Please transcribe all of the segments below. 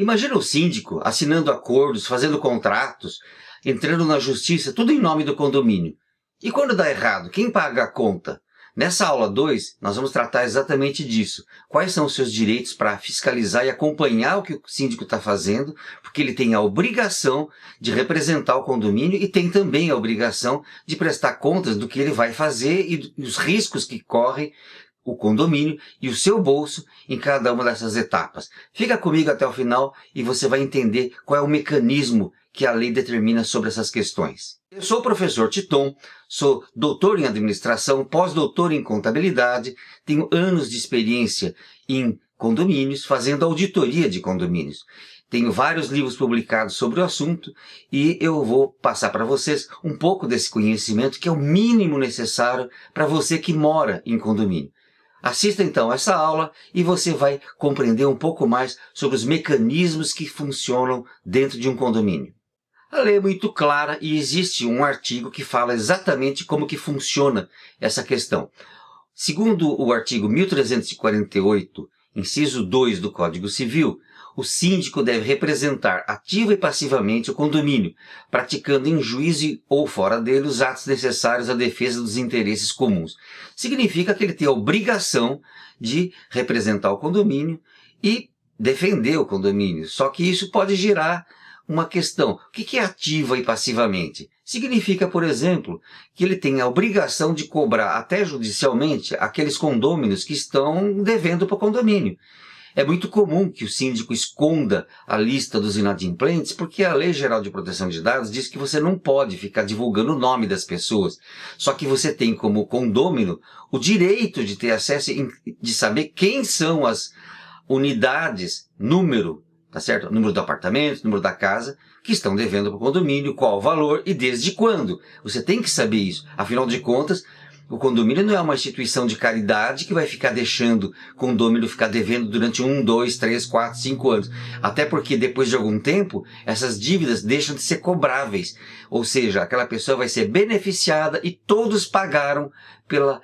Imagina o síndico assinando acordos, fazendo contratos, entrando na justiça, tudo em nome do condomínio. E quando dá errado, quem paga a conta? Nessa aula 2, nós vamos tratar exatamente disso. Quais são os seus direitos para fiscalizar e acompanhar o que o síndico está fazendo, porque ele tem a obrigação de representar o condomínio e tem também a obrigação de prestar contas do que ele vai fazer e os riscos que corre o condomínio e o seu bolso em cada uma dessas etapas. Fica comigo até o final e você vai entender qual é o mecanismo que a lei determina sobre essas questões. Eu sou o professor Titon, sou doutor em administração, pós-doutor em contabilidade, tenho anos de experiência em condomínios, fazendo auditoria de condomínios. Tenho vários livros publicados sobre o assunto e eu vou passar para vocês um pouco desse conhecimento que é o mínimo necessário para você que mora em condomínio. Assista então essa aula e você vai compreender um pouco mais sobre os mecanismos que funcionam dentro de um condomínio. A lei é muito clara e existe um artigo que fala exatamente como que funciona essa questão. Segundo o artigo 1348, inciso 2 do Código Civil, o síndico deve representar ativa e passivamente o condomínio, praticando em juízo ou fora dele os atos necessários à defesa dos interesses comuns. Significa que ele tem a obrigação de representar o condomínio e defender o condomínio. Só que isso pode gerar uma questão. O que é ativa e passivamente? Significa, por exemplo, que ele tem a obrigação de cobrar até judicialmente aqueles condôminos que estão devendo para o condomínio. É muito comum que o síndico esconda a lista dos inadimplentes, porque a Lei Geral de Proteção de Dados diz que você não pode ficar divulgando o nome das pessoas. Só que você tem como condômino o direito de ter acesso, de saber quem são as unidades, número, tá certo? Número do apartamento, número da casa, que estão devendo para o condomínio, qual o valor e desde quando. Você tem que saber isso. Afinal de contas, o condomínio não é uma instituição de caridade que vai ficar deixando o condomínio ficar devendo durante 1, 2, 3, 4, 5 anos. Até porque depois de algum tempo, essas dívidas deixam de ser cobráveis. Ou seja, aquela pessoa vai ser beneficiada e todos pagaram pela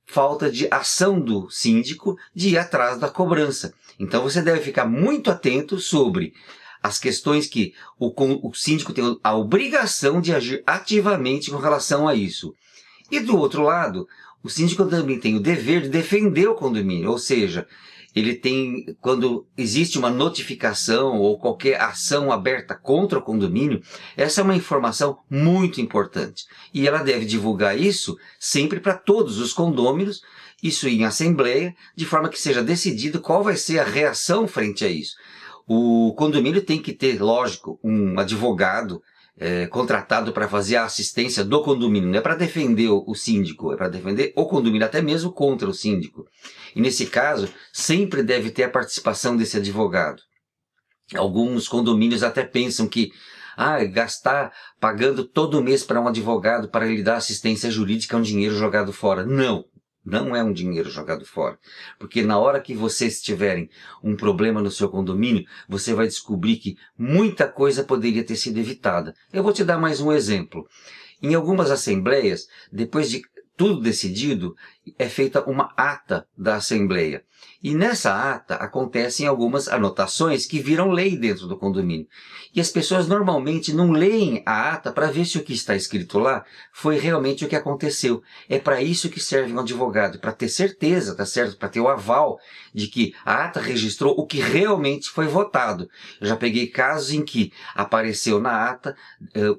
falta de ação do síndico de ir atrás da cobrança. Então você deve ficar muito atento sobre as questões que o síndico tem a obrigação de agir ativamente com relação a isso. E do outro lado, o síndico também tem o dever de defender o condomínio, ou seja, ele tem, quando existe uma notificação ou qualquer ação aberta contra o condomínio, essa é uma informação muito importante. E ela deve divulgar isso sempre para todos os condôminos, isso em assembleia, de forma que seja decidido qual vai ser a reação frente a isso. O condomínio tem que ter, lógico, um advogado contratado para fazer a assistência do condomínio. Não é para defender o síndico, é para defender o condomínio, até mesmo contra o síndico. E nesse caso, sempre deve ter a participação desse advogado. Alguns condomínios até pensam que gastar pagando todo mês para um advogado para ele dar assistência jurídica é um dinheiro jogado fora. Não. Não é um dinheiro jogado fora. Porque na hora que vocês tiverem um problema no seu condomínio, você vai descobrir que muita coisa poderia ter sido evitada. Eu vou te dar mais um exemplo. Em algumas assembleias, depois de tudo decidido, é feita uma ata da assembleia. E nessa ata acontecem algumas anotações que viram lei dentro do condomínio. E as pessoas normalmente não leem a ata para ver se o que está escrito lá foi realmente o que aconteceu. É para isso que serve um advogado, para ter certeza, tá certo? Para ter o aval de que a ata registrou o que realmente foi votado. Eu já peguei casos em que apareceu na ata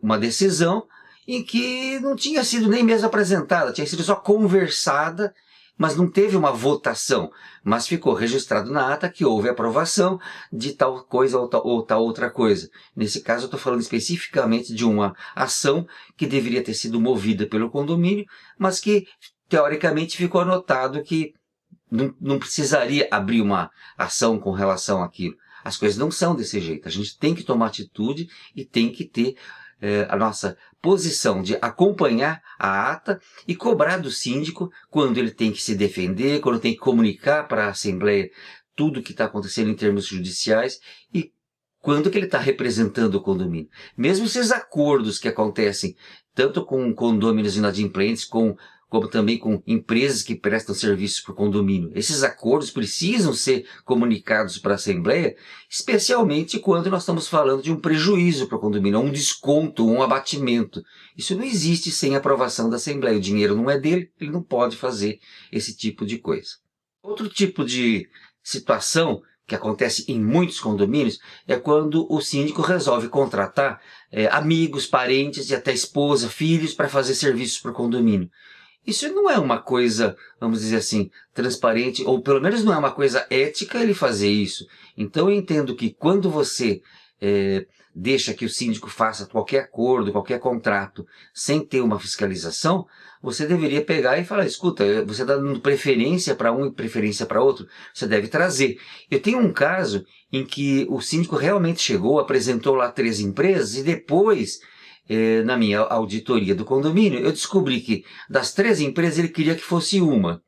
uma decisão em que não tinha sido nem mesmo apresentada, tinha sido só conversada, mas não teve uma votação, mas ficou registrado na ata que houve aprovação de tal coisa ou tal outra coisa. Nesse caso eu estou falando especificamente de uma ação que deveria ter sido movida pelo condomínio, mas que teoricamente ficou anotado que não precisaria abrir uma ação com relação àquilo. As coisas não são desse jeito, a gente tem que tomar atitude e tem que ter a nossa posição de acompanhar a ata e cobrar do síndico quando ele tem que se defender, quando tem que comunicar para a Assembleia tudo o que está acontecendo em termos judiciais e quando que ele está representando o condomínio. Mesmo esses acordos que acontecem tanto com condôminos inadimplentes, com como também com empresas que prestam serviços para o condomínio. Esses acordos precisam ser comunicados para a Assembleia, especialmente quando nós estamos falando de um prejuízo para o condomínio, um desconto, um abatimento. Isso não existe sem aprovação da Assembleia. O dinheiro não é dele, ele não pode fazer esse tipo de coisa. Outro tipo de situação que acontece em muitos condomínios é quando o síndico resolve contratar amigos, parentes e até esposa, filhos para fazer serviços para o condomínio. Isso não é uma coisa, vamos dizer assim, transparente, ou pelo menos não é uma coisa ética ele fazer isso. Então eu entendo que quando você deixa que o síndico faça qualquer acordo, qualquer contrato, sem ter uma fiscalização, você deveria pegar e falar, escuta, você está dando preferência para um e preferência para outro, você deve trazer. Eu tenho um caso em que o síndico realmente chegou, apresentou lá 3 empresas e depois, na minha auditoria do condomínio, eu descobri que das 3 empresas ele queria que fosse uma.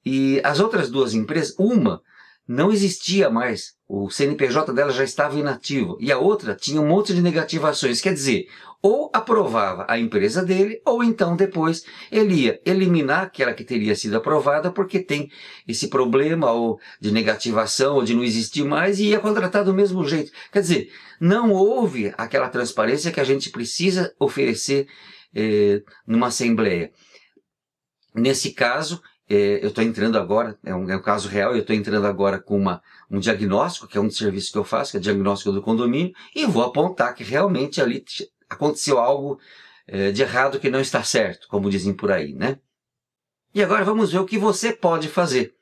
E as outras 2 empresas, uma não existia mais, o CNPJ dela já estava inativo, e a outra tinha um monte de negativações, quer dizer, ou aprovava a empresa dele, ou então depois ele ia eliminar aquela que teria sido aprovada, porque tem esse problema ou de negativação, ou de não existir mais, e ia contratar do mesmo jeito. Quer dizer, não houve aquela transparência que a gente precisa oferecer numa assembleia. Nesse caso, eu estou entrando agora, é um caso real, eu estou entrando agora com um diagnóstico, que é um dos serviços que eu faço, que é o diagnóstico do condomínio, e vou apontar que realmente ali aconteceu algo de errado que não está certo, como dizem por aí, né? E agora vamos ver o que você pode fazer.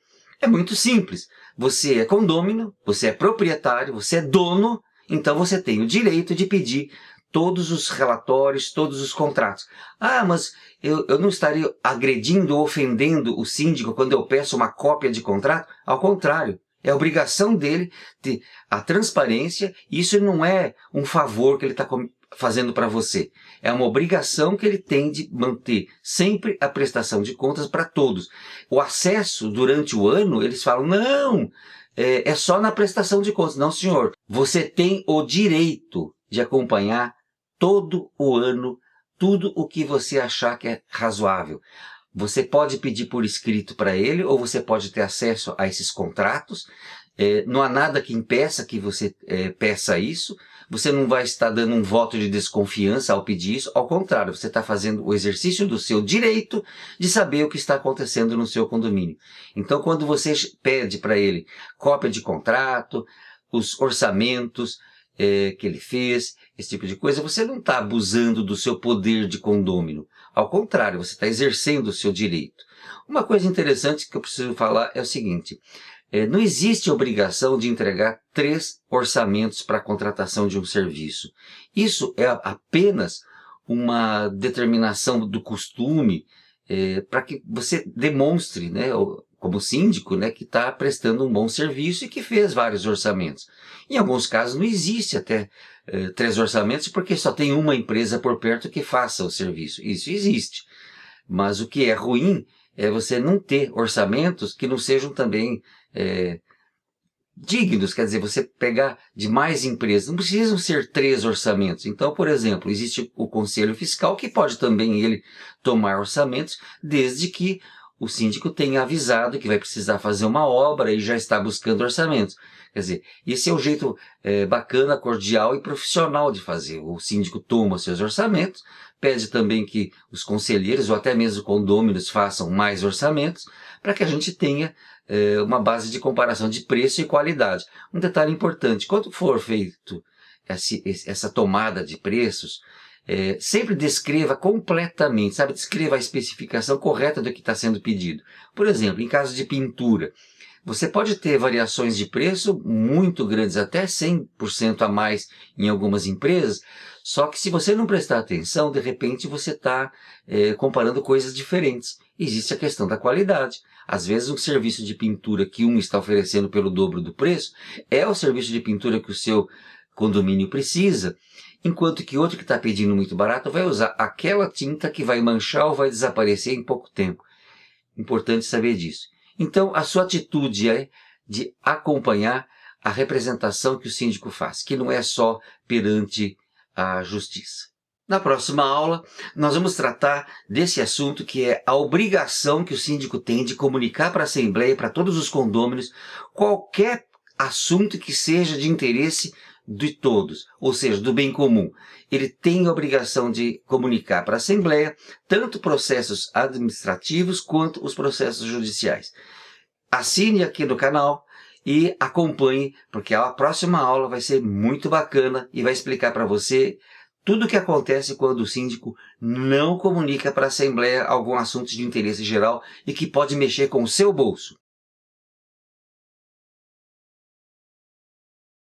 É muito simples. Você é condômino, você é proprietário, você é dono, então você tem o direito de pedir todos os relatórios, todos os contratos. Ah, mas eu não estaria agredindo ou ofendendo o síndico quando eu peço uma cópia de contrato? Ao contrário, é obrigação dele ter a transparência, e isso não é um favor que ele está fazendo para você. É uma obrigação que ele tem de manter sempre a prestação de contas para todos. O acesso durante o ano, eles falam, não, é só na prestação de contas. Não, senhor, você tem o direito de acompanhar todo o ano tudo o que você achar que é razoável. Você pode pedir por escrito para ele, ou você pode ter acesso a esses contratos. Não há nada que impeça que você peça isso. Você não vai estar dando um voto de desconfiança ao pedir isso. Ao contrário, você está fazendo o exercício do seu direito de saber o que está acontecendo no seu condomínio. Então, quando você pede para ele cópia de contrato, os orçamentos que ele fez, esse tipo de coisa, você não está abusando do seu poder de condômino. Ao contrário, você está exercendo o seu direito. Uma coisa interessante que eu preciso falar é o seguinte, não existe obrigação de entregar 3 orçamentos para a contratação de um serviço. Isso é apenas uma determinação do costume para que você demonstre, né, como síndico, né, que está prestando um bom serviço e que fez vários orçamentos. Em alguns casos não existe até 3 orçamentos porque só tem uma empresa por perto que faça o serviço. Isso existe. Mas o que é ruim é você não ter orçamentos que não sejam também dignos, quer dizer, você pegar de mais empresas, não precisam ser 3 orçamentos. Então, por exemplo, existe o Conselho Fiscal que pode também ele tomar orçamentos, desde que o síndico tenha avisado que vai precisar fazer uma obra e já está buscando orçamentos. Quer dizer, esse é o jeito bacana, cordial e profissional de fazer. O síndico toma seus orçamentos, pede também que os conselheiros ou até mesmo condôminos façam mais orçamentos, para que a gente tenha uma base de comparação de preço e qualidade. Um detalhe importante, quando for feito essa tomada de preços, sempre descreva completamente, sabe? Descreva a especificação correta do que está sendo pedido. Por exemplo, em caso de pintura, você pode ter variações de preço muito grandes, até 100% a mais em algumas empresas, só que se você não prestar atenção, de repente você está comparando coisas diferentes. Existe a questão da qualidade. Às vezes um serviço de pintura que um está oferecendo pelo dobro do preço é o serviço de pintura que o seu condomínio precisa, enquanto que outro que está pedindo muito barato vai usar aquela tinta que vai manchar ou vai desaparecer em pouco tempo. Importante saber disso. Então, a sua atitude é de acompanhar a representação que o síndico faz, que não é só perante a justiça. Na próxima aula, nós vamos tratar desse assunto que é a obrigação que o síndico tem de comunicar para a Assembleia, para todos os condôminos, qualquer assunto que seja de interesse de todos, ou seja, do bem comum. Ele tem a obrigação de comunicar para a Assembleia tanto processos administrativos quanto os processos judiciais. Assine aqui no canal e acompanhe, porque a próxima aula vai ser muito bacana e vai explicar para você tudo o que acontece quando o síndico não comunica para a Assembleia algum assunto de interesse geral e que pode mexer com o seu bolso.